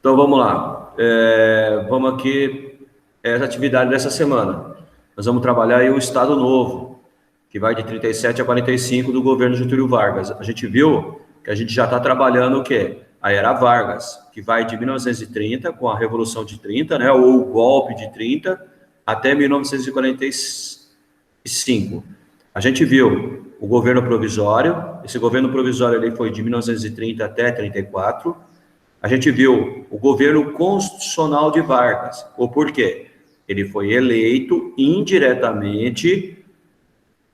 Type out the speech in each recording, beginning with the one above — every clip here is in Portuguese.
Então vamos lá. Vamos aqui, as atividades dessa semana. Nós vamos trabalhar aí o Estado Novo, que vai de 37 a 45 do governo Getúlio Vargas. A gente viu que a gente já está trabalhando o quê? A Era Vargas, que vai de 1930, com a Revolução de 30, né, ou o golpe de 30, até 1945. A gente viu o governo provisório, esse governo provisório ele foi de 1930 até 34. A gente viu o governo constitucional de Vargas. O porquê? Ele foi eleito indiretamente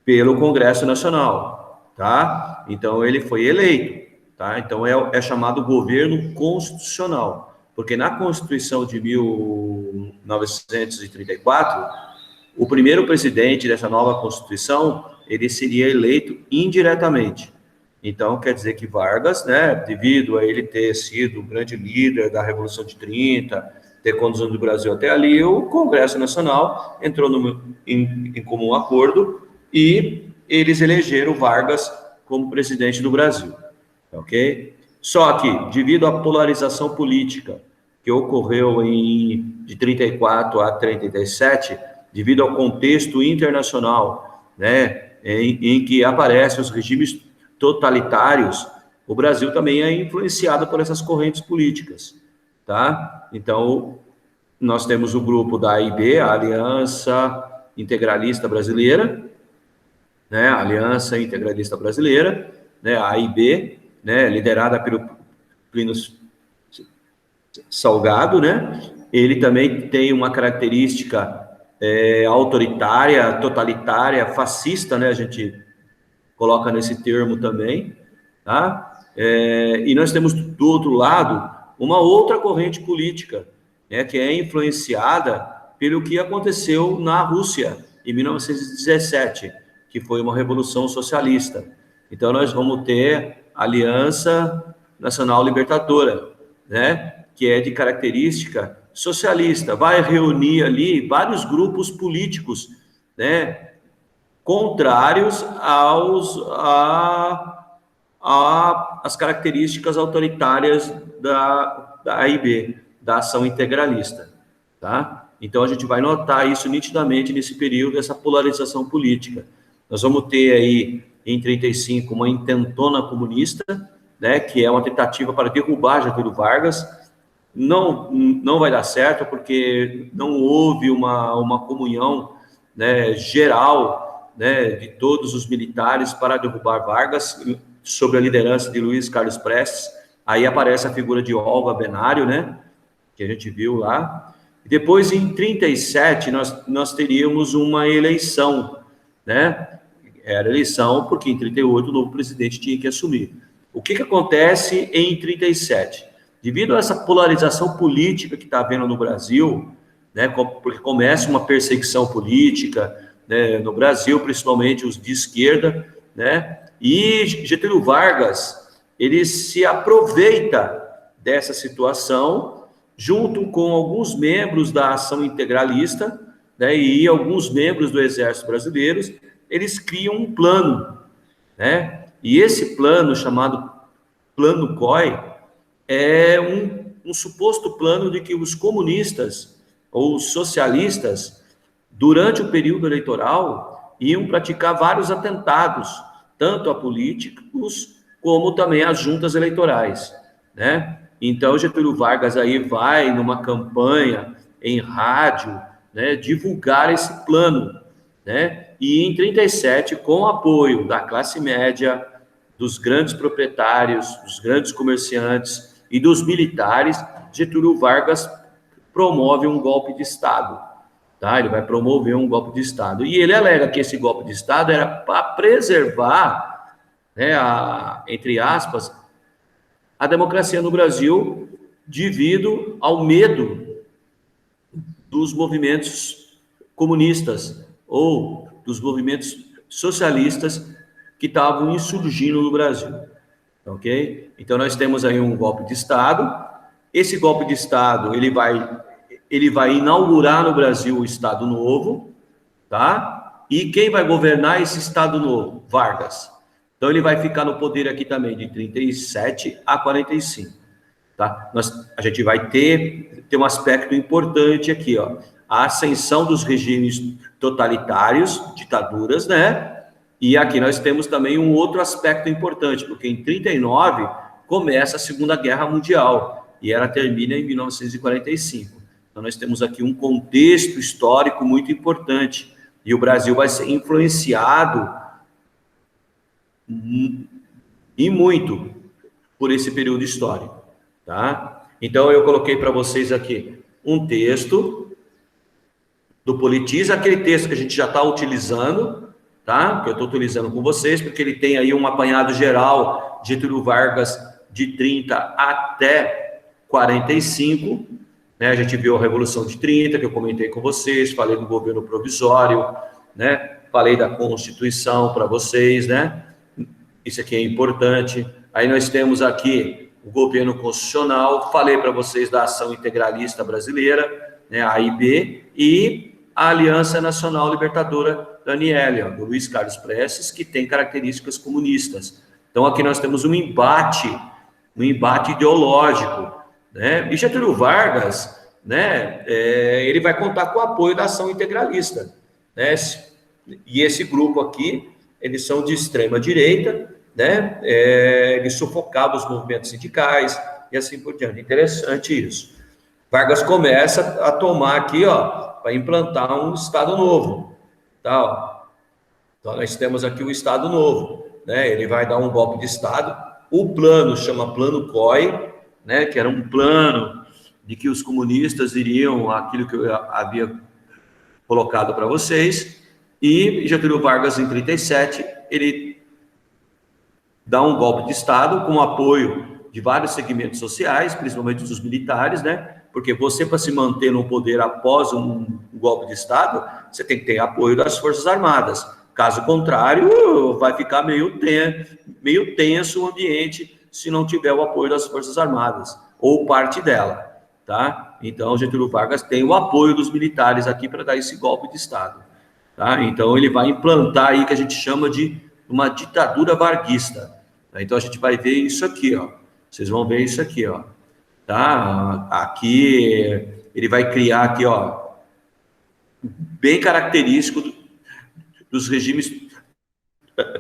pelo Congresso Nacional, tá? Então, ele foi eleito, tá? Então, é chamado governo constitucional, porque na Constituição de 1934, o primeiro presidente dessa nova Constituição, ele seria eleito indiretamente. Então, quer dizer que Vargas, né, devido a ele ter sido o grande líder da Revolução de 30, ter conduzido o Brasil até ali, o Congresso Nacional entrou em comum acordo e eles elegeram Vargas como presidente do Brasil, ok? Só que, devido à polarização política que ocorreu de 34 a 37, devido ao contexto internacional, né, em que aparecem os regimes totalitários, o Brasil também é influenciado por essas correntes políticas, tá? Então, nós temos o grupo da AIB, a Aliança Integralista Brasileira, né? A Aliança Integralista Brasileira, né? A AIB, né? Liderada pelo Plínio Salgado, né? Ele também tem uma característica autoritária, totalitária, fascista, né? A gente coloca nesse termo também, tá? E nós temos do outro lado uma outra corrente política, né, que é influenciada pelo que aconteceu na Rússia em 1917, que foi uma revolução socialista. Então nós vamos ter a Aliança Nacional Libertadora, né, que é de característica socialista, vai reunir ali vários grupos políticos, né, contrários às características autoritárias da AIB, da ação integralista, tá? Então, a gente vai notar isso nitidamente nesse período, essa polarização política. Nós vamos ter aí, em 35, uma intentona comunista, né, que é uma tentativa para derrubar Getúlio Vargas. Não vai dar certo, porque não houve uma comunhão, né, geral, né, de todos os militares para derrubar Vargas, sob a liderança de Luiz Carlos Prestes. Aí aparece a figura de Olga Benário, né, que a gente viu lá. E depois, em 37, nós teríamos uma eleição, né? Era eleição porque em 38 o novo presidente tinha que assumir. O que acontece em 37? Devido a essa polarização política que está havendo no Brasil, né, porque começa uma perseguição política, né, no Brasil, principalmente os de esquerda, né, e Getúlio Vargas, ele se aproveita dessa situação, junto com alguns membros da ação integralista, né, e alguns membros do Exército Brasileiro, eles criam um plano, né, e esse plano, chamado Plano COI, é um suposto plano de que os comunistas ou os socialistas, durante o período eleitoral, iam praticar vários atentados, tanto a políticos como também às juntas eleitorais, né? Então, Getúlio Vargas aí vai numa campanha em rádio, né, divulgar esse plano, né? E em 37, com o apoio da classe média, dos grandes proprietários, dos grandes comerciantes e dos militares, Getúlio Vargas promove um golpe de Estado, tá? Ele vai promover um golpe de Estado. E ele alega que esse golpe de Estado era para preservar, né, entre aspas, a democracia no Brasil, devido ao medo dos movimentos comunistas ou dos movimentos socialistas que estavam insurgindo no Brasil, ok? Então, nós temos aí um golpe de Estado. Esse golpe de Estado, ele vai inaugurar no Brasil o Estado Novo, tá? E quem vai governar esse Estado Novo? Vargas. Então, ele vai ficar no poder aqui também de 37 a 45. tá? A gente vai ter um aspecto importante aqui, ó, a ascensão dos regimes totalitários, ditaduras, né? E aqui nós temos também um outro aspecto importante, porque em 39 começa a Segunda Guerra Mundial e ela termina em 1945. Então nós temos aqui um contexto histórico muito importante e o Brasil vai ser influenciado e muito por esse período histórico, tá? Então eu coloquei para vocês aqui um texto do Politiza, aquele texto que a gente já está utilizando, tá? Que eu estou utilizando com vocês, porque ele tem aí um apanhado geral de Getúlio Vargas de 30 até 45, né? A gente viu a Revolução de 30, que eu comentei com vocês, falei do governo provisório, né? Falei da Constituição para vocês, né? Isso aqui é importante. Aí nós temos aqui o governo constitucional, falei para vocês da Ação Integralista Brasileira, né? A AIB, e a Aliança Nacional Libertadora da Aniele, do Luiz Carlos Prestes, que tem características comunistas. Então, aqui nós temos um embate ideológico, né? E Getúlio Vargas, né, ele vai contar com o apoio da Ação Integralista, né? E esse grupo aqui, eles são de extrema direita, né? Eles sufocavam os movimentos sindicais e assim por diante. Interessante isso. Vargas começa a tomar aqui, ó, para implantar um Estado Novo, tá? Ó. Então, nós temos aqui o Estado Novo, né? Ele vai dar um golpe de Estado. O plano chama Plano COI, né? Que era um plano de que os comunistas iriam, aquilo que eu havia colocado para vocês, e Getúlio Vargas, em 37, ele dá um golpe de Estado com apoio de vários segmentos sociais, principalmente dos militares, né? Porque você, para se manter no poder após um golpe de Estado, você tem que ter apoio das Forças Armadas. Caso contrário, vai ficar meio tenso o ambiente se não tiver o apoio das Forças Armadas, ou parte dela, tá? Então, Getúlio Vargas tem o apoio dos militares aqui para dar esse golpe de Estado, tá? Então, ele vai implantar aí que a gente chama de uma ditadura varguista. Tá? Então, a gente vai ver isso aqui, ó. Vocês vão ver isso aqui, ó. Tá? Aqui ele vai criar aqui, ó, bem característico dos regimes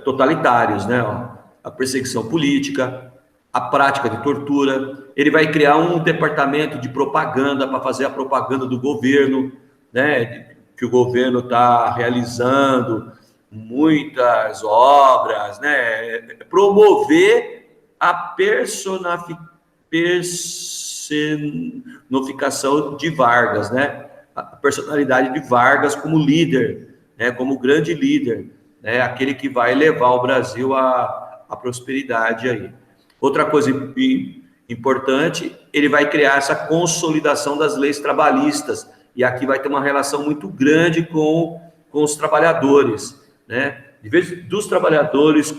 totalitários, né? Ó, a perseguição política, a prática de tortura. Ele vai criar um departamento de propaganda para fazer a propaganda do governo, né? Que o governo está realizando muitas obras, né? Promover a personificação de Vargas, né? A personalidade de Vargas como líder, né? Como grande líder, né? Aquele que vai levar o Brasil à prosperidade aí. Outra coisa importante, ele vai criar essa consolidação das leis trabalhistas, e aqui vai ter uma relação muito grande com os trabalhadores, né? De vez dos trabalhadores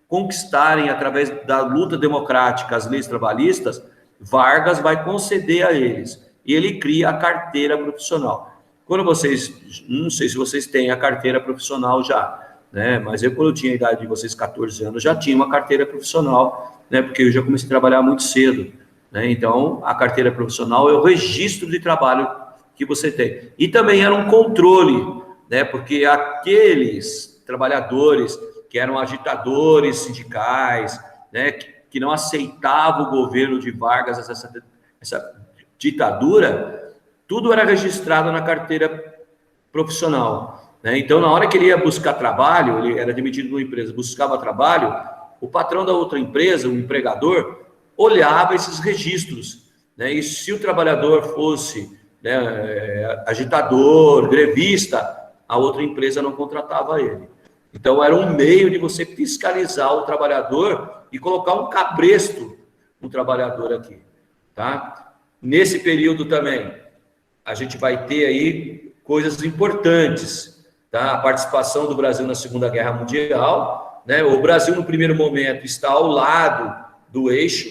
conquistarem, através da luta democrática, as leis trabalhistas, Vargas vai conceder a eles. E ele cria a carteira profissional. Quando vocês, não sei se vocês têm a carteira profissional já, né? Mas quando eu tinha a idade de vocês, 14 anos, já tinha uma carteira profissional, né? Porque eu já comecei a trabalhar muito cedo, né? Então, a carteira profissional é o registro de trabalho que você tem. E também era um controle, né? Porque aqueles trabalhadores que eram agitadores sindicais, né, que não aceitavam o governo de Vargas, essa ditadura, tudo era registrado na carteira profissional, né? Então, na hora que ele ia buscar trabalho, ele era demitido de uma empresa, buscava trabalho, o patrão da outra empresa, o empregador, olhava esses registros, né? E se o trabalhador fosse, né, agitador, grevista, a outra empresa não contratava ele. Então, era um meio de você fiscalizar o trabalhador e colocar um cabresto no trabalhador aqui, tá? Nesse período também, a gente vai ter aí coisas importantes, tá? A participação do Brasil na Segunda Guerra Mundial, né? O Brasil, no primeiro momento, está ao lado do eixo,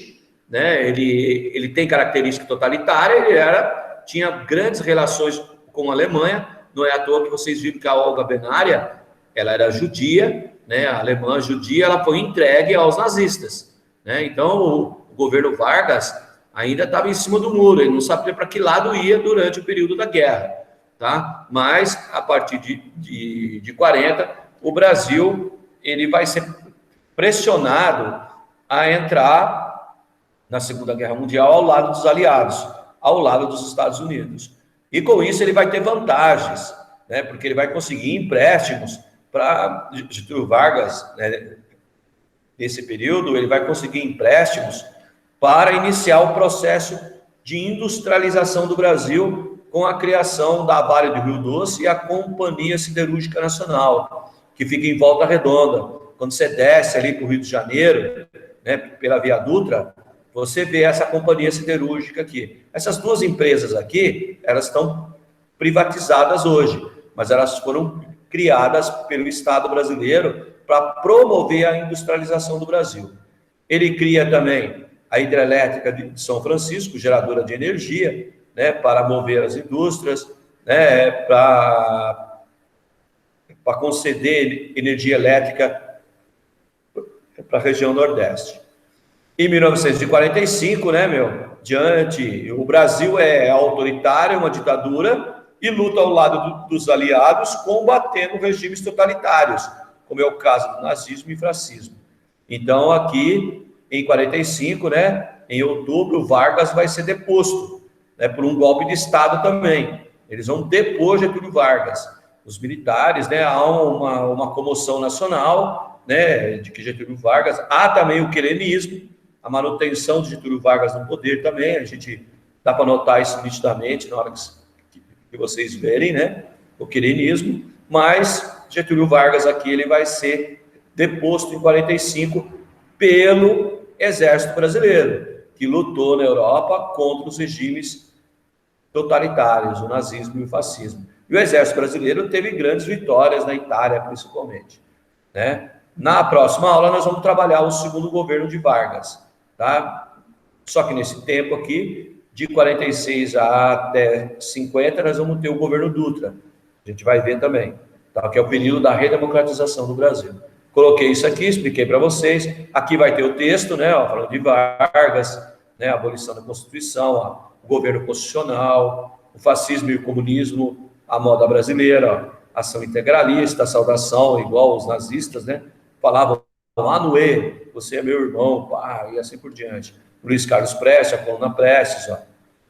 né? Ele tem característica totalitária, tinha grandes relações com a Alemanha, não é à toa que vocês viram que a Olga Benária, ela era judia, né? A alemã judia, ela foi entregue aos nazistas, né? Então, o governo Vargas, ainda estava em cima do muro, ele não sabia para que lado ia durante o período da guerra, tá? Mas, a partir de 40, o Brasil ele vai ser pressionado a entrar na Segunda Guerra Mundial ao lado dos aliados, ao lado dos Estados Unidos. E com isso ele vai ter vantagens, né? Porque ele vai conseguir empréstimos para Getúlio Vargas, né? Nesse período, ele vai conseguir empréstimos para iniciar o processo de industrialização do Brasil com a criação da Vale do Rio Doce e a Companhia Siderúrgica Nacional, que fica em Volta Redonda. Quando você desce ali para o Rio de Janeiro, né, pela Via Dutra, você vê essa companhia siderúrgica aqui. Essas duas empresas aqui, elas estão privatizadas hoje, mas elas foram criadas pelo Estado brasileiro para promover a industrialização do Brasil. Ele cria também a hidrelétrica de São Francisco, geradora de energia, né, para mover as indústrias, né, para conceder energia elétrica para a região Nordeste. Em 1945, né, o Brasil é autoritário, uma ditadura, e luta ao lado dos aliados, combatendo regimes totalitários, como é o caso do nazismo e fascismo. Então, aqui, em 45, né, em outubro, Vargas vai ser deposto, né, por um golpe de Estado também. Eles vão depor Getúlio Vargas. Os militares, né, há uma comoção nacional, né, de que Getúlio Vargas, há também o querenismo, a manutenção de Getúlio Vargas no poder também, a gente dá para notar isso nitidamente na hora que vocês verem, né, o querenismo, mas Getúlio Vargas aqui, ele vai ser deposto em 45 pelo Exército Brasileiro, que lutou na Europa contra os regimes totalitários, o nazismo e o fascismo. E o Exército Brasileiro teve grandes vitórias na Itália, principalmente, né? Na próxima aula, nós vamos trabalhar o segundo governo de Vargas, tá? Só que nesse tempo aqui, de 46 até 50, nós vamos ter o governo Dutra. A gente vai ver também, tá? Que é o período da redemocratização do Brasil. Coloquei isso aqui, expliquei para vocês. Aqui vai ter o texto, né? Ó, falando de Vargas, né? A abolição da Constituição, ó, o governo constitucional, o fascismo e o comunismo, a moda brasileira, ó, ação integralista, a saudação igual aos nazistas, né? Falavam, Manoê, você é meu irmão, pá, e assim por diante. Luiz Carlos Prestes, a coluna Prestes, ó.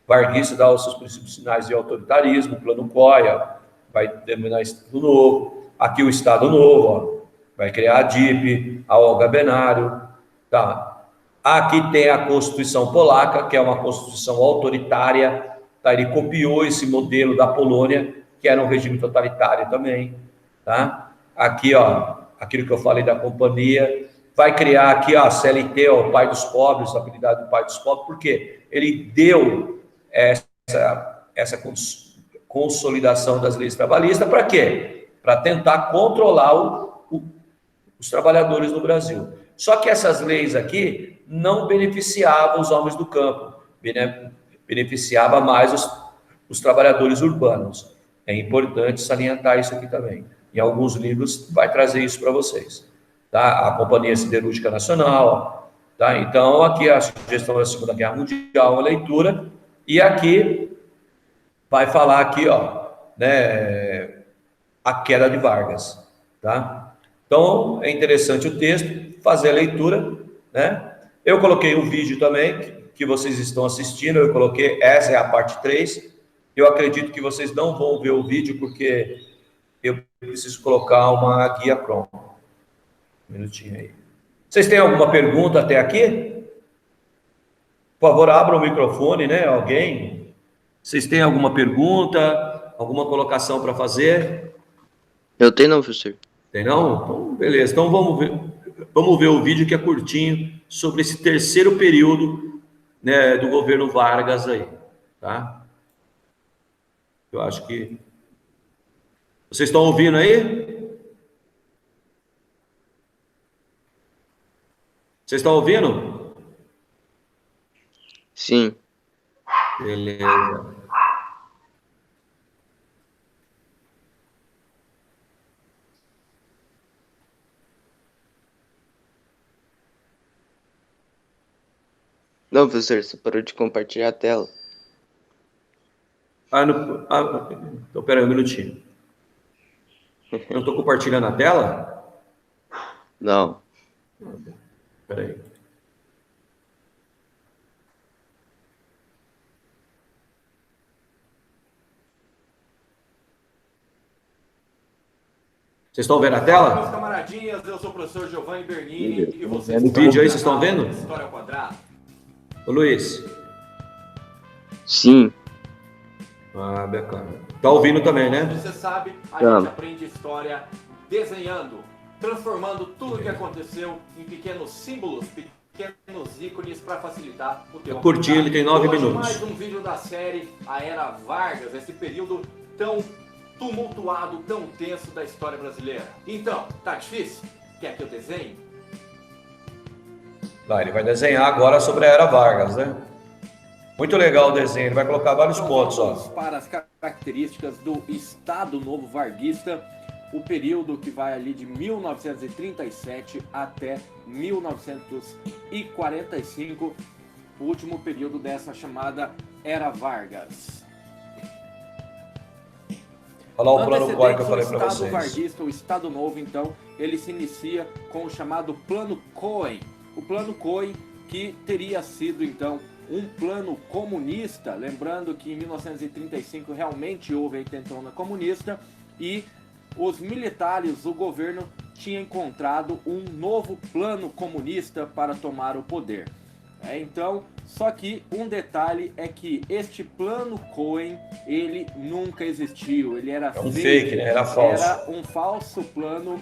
Varguista dá os seus princípios sinais de autoritarismo, plano Coia, vai terminar Estado Novo. Aqui o Estado Novo, ó, vai criar a DIP, a Olga Benário, tá? Aqui tem a Constituição Polaca, que é uma Constituição autoritária, tá? Ele copiou esse modelo da Polônia, que era um regime totalitário também, tá? Aqui, ó, aquilo que eu falei da companhia, vai criar aqui, ó, a CLT, ó, o pai dos pobres, a habilidade do pai dos pobres, porque ele deu essa consolidação das leis trabalhistas, para quê? Para tentar controlar os trabalhadores no Brasil. Só que essas leis aqui não beneficiavam os homens do campo, beneficiava mais os trabalhadores urbanos. É importante salientar isso aqui também. Em alguns livros vai trazer isso para vocês. Tá? A Companhia Siderúrgica Nacional, tá? Então, aqui a sugestão da Segunda Guerra Mundial, uma leitura, e aqui vai falar aqui, ó, né, a queda de Vargas, tá? Então, é interessante o texto, fazer a leitura, né? Eu coloquei um vídeo também, que vocês estão assistindo, eu coloquei, essa é a parte 3. Eu acredito que vocês não vão ver o vídeo, porque eu preciso colocar uma guia pronta. Um minutinho aí. Vocês têm alguma pergunta até aqui? Por favor, abra o microfone, né? Alguém? Vocês têm alguma pergunta, alguma colocação para fazer? Eu tenho não, professor. Tem não? Então, beleza. Então, vamos ver o vídeo que é curtinho sobre esse terceiro período, né, do governo Vargas aí, tá? Eu acho que... Vocês estão ouvindo aí? Vocês estão ouvindo? Sim. Beleza. Não, professor, você parou de compartilhar a tela. Então, pera aí um minutinho. Eu não estou compartilhando a tela? Não. Pera aí. Vocês estão vendo a tela? Meus camaradinhas, eu sou o professor Giovanni Bernini e vocês O vídeo aí, vocês estão vendo? História ao Quadrado. Ô, Luiz. Sim. Ah, bacana. Tá ouvindo também, né? Você sabe, a Tá. gente aprende história desenhando, transformando tudo o que aconteceu em pequenos símbolos, pequenos ícones para facilitar o teu Curtinho, ele tem 9 Hoje, minutos. mais um vídeo da série A Era Vargas, esse período tão tumultuado, tão tenso da história brasileira. Então, tá difícil? Quer que eu desenhe? Ele vai desenhar agora sobre a Era Vargas, né? Muito legal o desenho, ele vai colocar vários Então, pontos, vamos ó. para as características do Estado Novo Varguista, o período que vai ali de 1937 até 1945, o último período dessa chamada Era Vargas. Olha lá o plano core que eu falei O para Estado vocês. Varguista, o Estado Novo, então, ele se inicia com o chamado Plano Cohen. O Plano Cohen, que teria sido, então, um plano comunista, lembrando que em 1935 realmente houve a intentona comunista e os militares, o governo, tinha encontrado um novo plano comunista para tomar o poder. Então, só que um detalhe é que este plano Cohen, ele nunca existiu, ele era fake, né? Era falso. Era um falso plano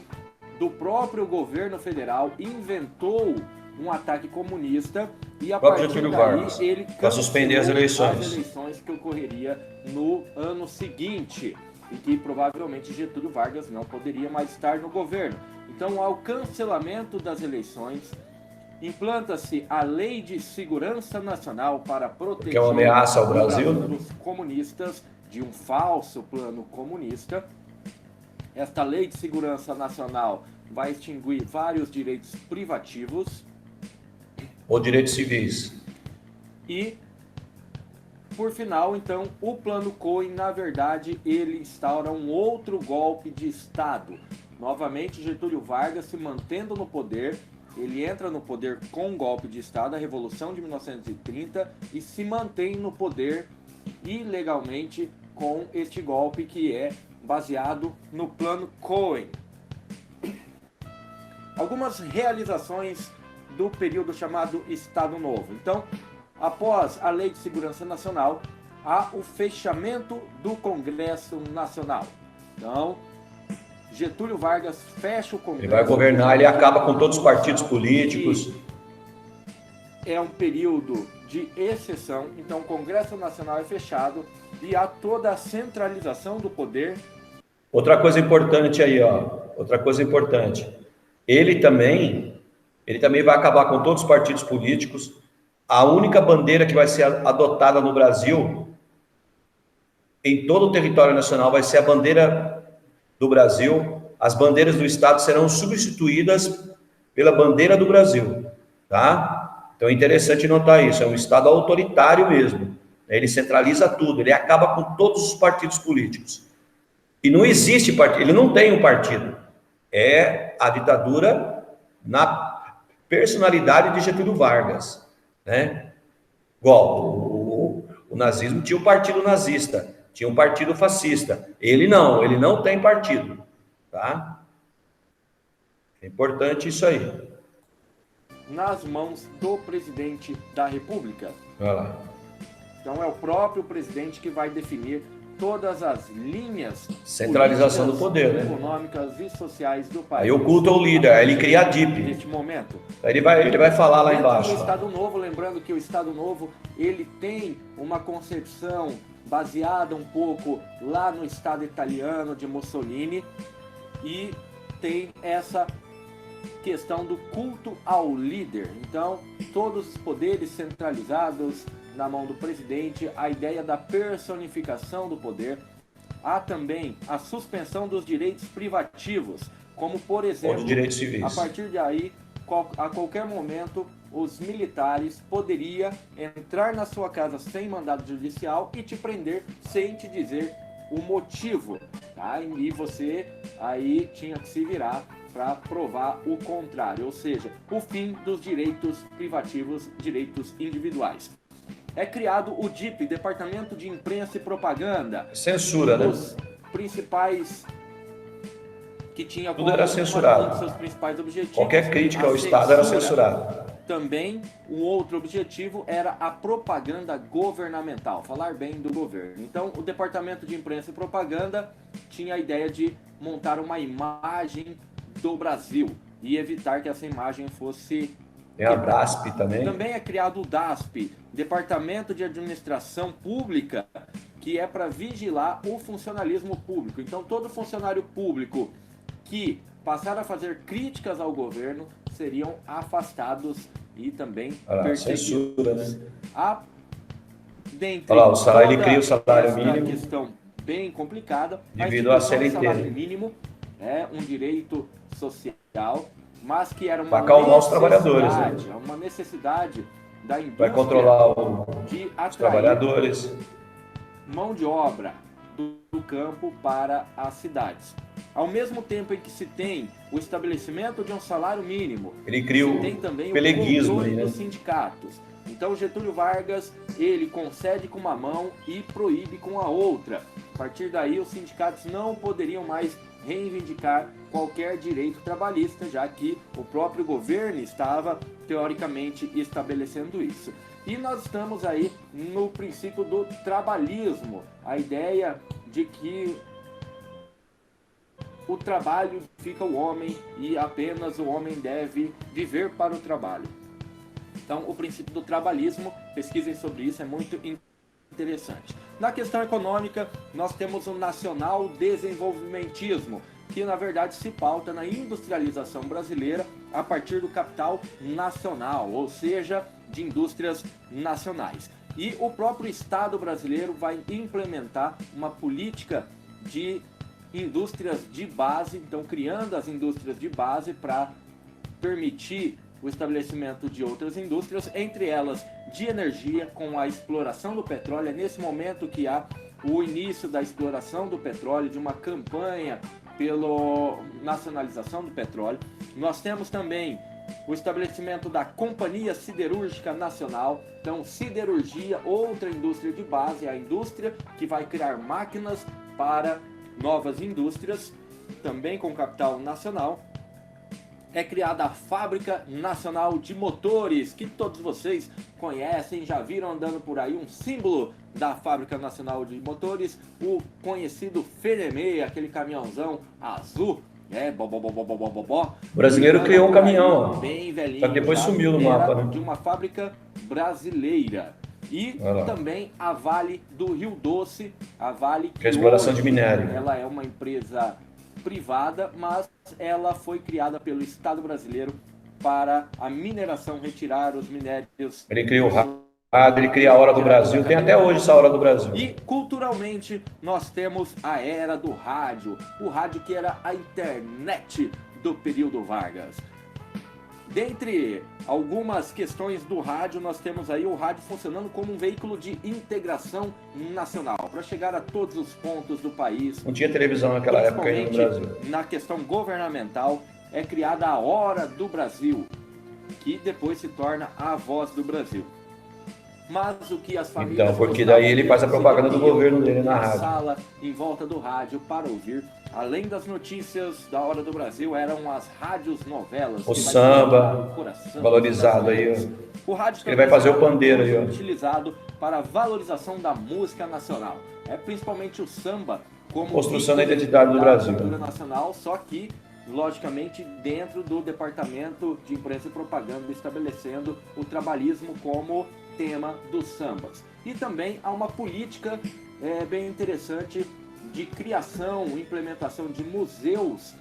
do próprio governo federal, inventou um ataque comunista e a próprio partir Getúlio daí Vargas, ele para suspender as eleições. as eleições que ocorreria no ano seguinte e que provavelmente Getúlio Vargas não poderia mais estar no governo. Então, ao cancelamento das eleições, implanta-se a Lei de Segurança Nacional para proteger Que é uma ameaça ao Brasil, né? dos comunistas de um falso plano comunista. Esta Lei de Segurança Nacional vai extinguir vários direitos privativos Ou direitos civis. e, por final, então, o Plano Cohen, na verdade, ele instaura um outro golpe de Estado. Novamente, Getúlio Vargas se mantendo no poder, ele entra no poder com um golpe de Estado, a Revolução de 1930, e se mantém no poder ilegalmente com este golpe que é baseado no Plano Cohen. Algumas realizações do período chamado Estado Novo. Então, após a Lei de Segurança Nacional, há o fechamento do Congresso Nacional. Então, Getúlio Vargas fecha o Congresso. Ele vai governar, ele acaba com todos os partidos políticos. É um período de exceção, então o Congresso Nacional é fechado e há toda a centralização do poder. Outra coisa importante aí, ó. Outra coisa importante. Ele também vai acabar com todos os partidos políticos. A única bandeira que vai ser adotada no Brasil, em todo o território nacional, vai ser a bandeira do Brasil. As bandeiras do Estado serão substituídas pela bandeira do Brasil, tá? Então é interessante notar isso. É um Estado autoritário mesmo. Ele centraliza tudo. Ele acaba com todos os partidos políticos. E não existe partido. Ele não tem um partido. É a ditadura na personalidade de Getúlio Vargas, né? Igual o nazismo tinha um partido nazista, tinha um partido fascista. Ele não tem partido, tá? É importante isso aí. Nas mãos do presidente da República. Olha lá. Então é o próprio presidente que vai definir todas as linhas Centralização do poder, né? econômicas e sociais do país. Aí oculta o líder, aí ele cria a DIP. Neste momento. Aí ele vai falar lá Dentro embaixo. do Estado Novo, lembrando que o Estado Novo, ele tem uma concepção baseada um pouco lá no Estado italiano de Mussolini e tem essa questão do culto ao líder. Então, todos os poderes centralizados na mão do presidente, a ideia da personificação do poder. Há também a suspensão dos direitos privativos, como, por exemplo, Ou de direitos civis. a partir de aí, a qualquer momento, os militares poderiam entrar na sua casa sem mandado judicial e te prender sem te dizer o motivo, tá? E você aí tinha que se virar para provar o contrário, ou seja, o fim dos direitos privativos, direitos individuais. É criado o DIP, Departamento de Imprensa e Propaganda. Censura, né? Os principais que tinha Tudo era censurado. um dos seus principais objetivos. Qualquer crítica ao Estado era censurada. Também, um outro objetivo era a propaganda governamental, falar bem do governo. Então, o Departamento de Imprensa e Propaganda tinha a ideia de montar uma imagem do Brasil e evitar que essa imagem fosse... Tem a DASP também. Também é criado o DASP, Departamento de Administração Pública, que é para vigilar o funcionalismo público. Então, todo funcionário público que passar a fazer críticas ao governo seriam afastados e também perseguidos. Censura, né? Dentre Olha lá, o salário, ele cria o salário essa mínimo. Questão bem complicada. Devido à instituição do CLT. salário mínimo é um direito social, mas que era uma Vai acalmar os trabalhadores, né? uma necessidade da indústria Vai controlar de os atrair trabalhadores. mão de obra do campo para as cidades. Ao mesmo tempo em que se tem o estabelecimento de um salário mínimo, Ele cria se o tem também peleguismo o controle aí, né? dos sindicatos. Então Getúlio Vargas, ele concede com uma mão e proíbe com a outra. A partir daí, os sindicatos não poderiam mais reivindicar qualquer direito trabalhista, já que o próprio governo estava, teoricamente, estabelecendo isso. E nós estamos aí no princípio do trabalhismo, a ideia de que o trabalho fica o homem e apenas o homem deve viver para o trabalho. Então, o princípio do trabalhismo, pesquisem sobre isso, é muito interessante. Na questão econômica, nós temos o nacional desenvolvimentismo, que na verdade se pauta na industrialização brasileira a partir do capital nacional, ou seja, de indústrias nacionais. E o próprio Estado brasileiro vai implementar uma política de indústrias de base, então criando as indústrias de base para permitir o estabelecimento de outras indústrias, entre elas de energia, com a exploração do petróleo. É nesse momento que há o início da exploração do petróleo, de uma campanha pela nacionalização do petróleo. Nós temos também o estabelecimento da Companhia Siderúrgica Nacional. Então, siderurgia, outra indústria de base, é a indústria que vai criar máquinas para novas indústrias, também com capital nacional. É criada a Fábrica Nacional de Motores, que todos vocês conhecem, já viram andando por aí, um símbolo da Fábrica Nacional de Motores, o conhecido Fenemê, aquele caminhãozão azul, O brasileiro criou um caminhão, bem velhinho, só que depois sumiu no mapa, né? De uma fábrica brasileira. E também a Vale do Rio Doce, a Vale que é a exploração de minério. Ela é uma empresa privada, mas ela foi criada pelo Estado brasileiro para a mineração, retirar os minérios. Ele criou o rádio, ele cria a Hora do Brasil, tem até hoje essa Hora do Brasil. E culturalmente nós temos a era do rádio, o rádio que era a internet do período Vargas. Dentre algumas questões do rádio, nós temos aí o rádio funcionando como um veículo de integração nacional, para chegar a todos os pontos do país. Não tinha televisão naquela época aí no Brasil. Na questão governamental, é criada a Hora do Brasil, que depois se torna a Voz do Brasil. Mas o que as famílias... Então, porque daí ele faz a propaganda do governo dele na rádio. Sala em volta do rádio para ouvir. Além das notícias da Hora do Brasil, eram as rádios novelas. O samba, valorizado aí. O rádio ele vai fazer o pandeiro aí, ó. Utilizado para a valorização da música nacional. É principalmente o samba como construção da identidade do Brasil. Cultura nacional, só que logicamente dentro do Departamento de Imprensa e Propaganda, estabelecendo o trabalhismo como tema dos sambas. E também há uma política bem interessante de criação, implementação de museus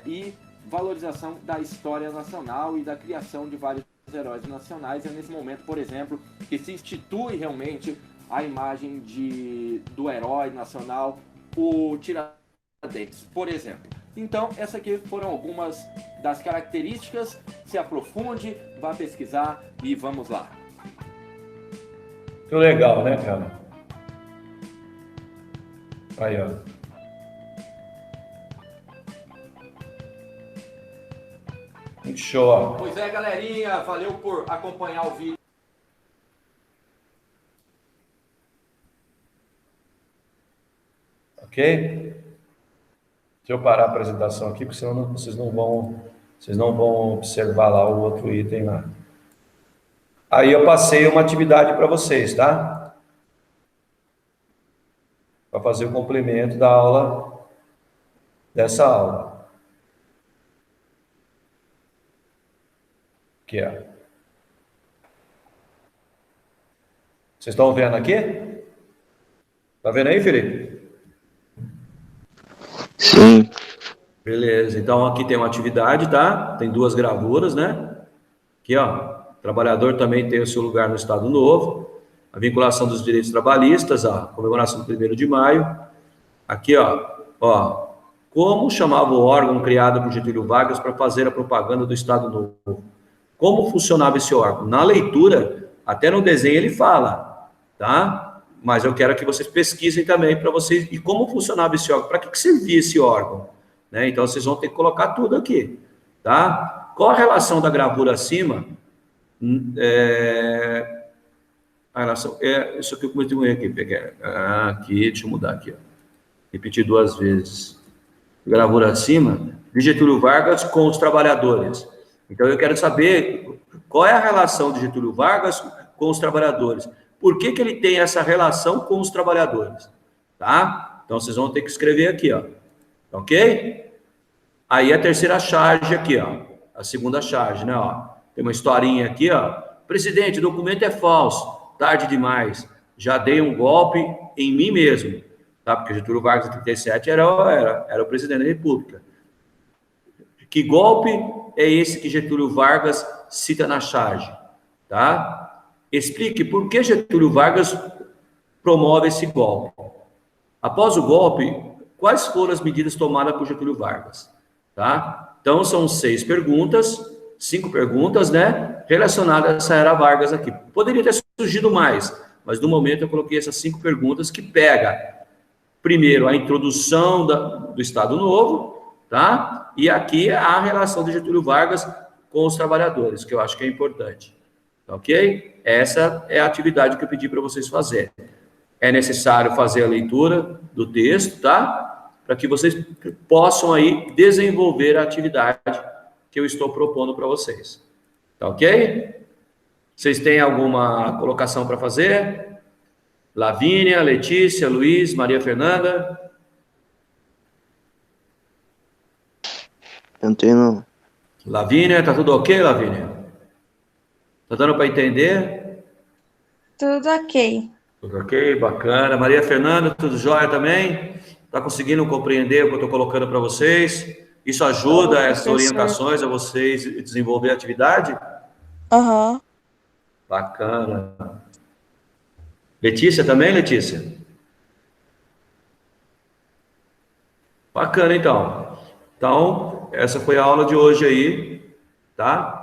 e valorização da história nacional e da criação de vários heróis nacionais. É nesse momento, por exemplo, que se institui realmente a imagem do herói nacional, o Tiradentes, por exemplo. Então, essas aqui foram algumas das características. Se aprofunde, vá pesquisar e vamos lá. Muito legal, né, cara? Aí, ó. Muito show, ó. Pois é, galerinha, valeu por acompanhar o vídeo. Ok? Deixa eu parar a apresentação aqui, porque senão vocês não vão observar lá o outro item lá. Aí eu passei uma atividade para vocês, tá? Para fazer o complemento da aula, dessa aula. Aqui, ó. Vocês estão vendo aqui? Tá vendo aí, Felipe? Sim. Beleza, então aqui tem uma atividade, tá? Tem 2 gravuras, né? Aqui, ó, trabalhador também tem o seu lugar no Estado Novo, a vinculação dos direitos trabalhistas, a comemoração do 1º de maio. Aqui, ó, como chamava o órgão criado por Getúlio Vargas para fazer a propaganda do Estado Novo? Como funcionava esse órgão? Na leitura, até no desenho ele fala, tá? Mas eu quero que vocês pesquisem também para vocês, e como funcionava esse órgão, para que servia esse órgão? Né? Então, vocês vão ter que colocar tudo aqui, tá? Qual a relação da gravura acima? A relação, isso aqui eu cometi um erro aqui, peguei, aqui, deixa eu mudar aqui, ó. Repetir 2 vezes. Gravura acima, de Getúlio Vargas com os trabalhadores. Então, eu quero saber qual é a relação de Getúlio Vargas com os trabalhadores. Por que ele tem essa relação com os trabalhadores? Tá? Então, vocês vão ter que escrever aqui, ó. Ok? Aí, a terceira charge aqui, ó. A segunda charge, né, ó. Tem uma historinha aqui, ó. Presidente, o documento é falso. Tarde demais. Já dei um golpe em mim mesmo. Tá? Porque Getúlio Vargas, em 37, era o presidente da República. Que golpe é esse que Getúlio Vargas cita na charge? Tá? Explique por que Getúlio Vargas promove esse golpe. Após o golpe, quais foram as medidas tomadas por Getúlio Vargas? Tá? Então, são 5 perguntas, né, relacionadas a essa era Vargas aqui. Poderia ter surgido mais, mas no momento eu coloquei essas 5 perguntas que pega, primeiro, a introdução do Estado Novo, tá? E aqui a relação de Getúlio Vargas com os trabalhadores, que eu acho que é importante. Ok? Essa é a atividade que eu pedi para vocês fazerem. É necessário fazer a leitura do texto, tá? Para que vocês possam aí desenvolver a atividade que eu estou propondo para vocês. Tá ok? Vocês têm alguma colocação para fazer? Lavínia, Letícia, Luiz, Maria Fernanda? Não tenho, não. Lavínia, tá tudo ok, Lavínia? Tá dando para entender? Tudo ok. Tudo ok, bacana. Maria Fernanda, tudo jóia também? Tá conseguindo compreender o que eu estou colocando para vocês? Isso ajuda essas orientações a vocês desenvolver a atividade? Aham. Bacana. Letícia também, Letícia? Bacana, então. Então, essa foi a aula de hoje aí, tá?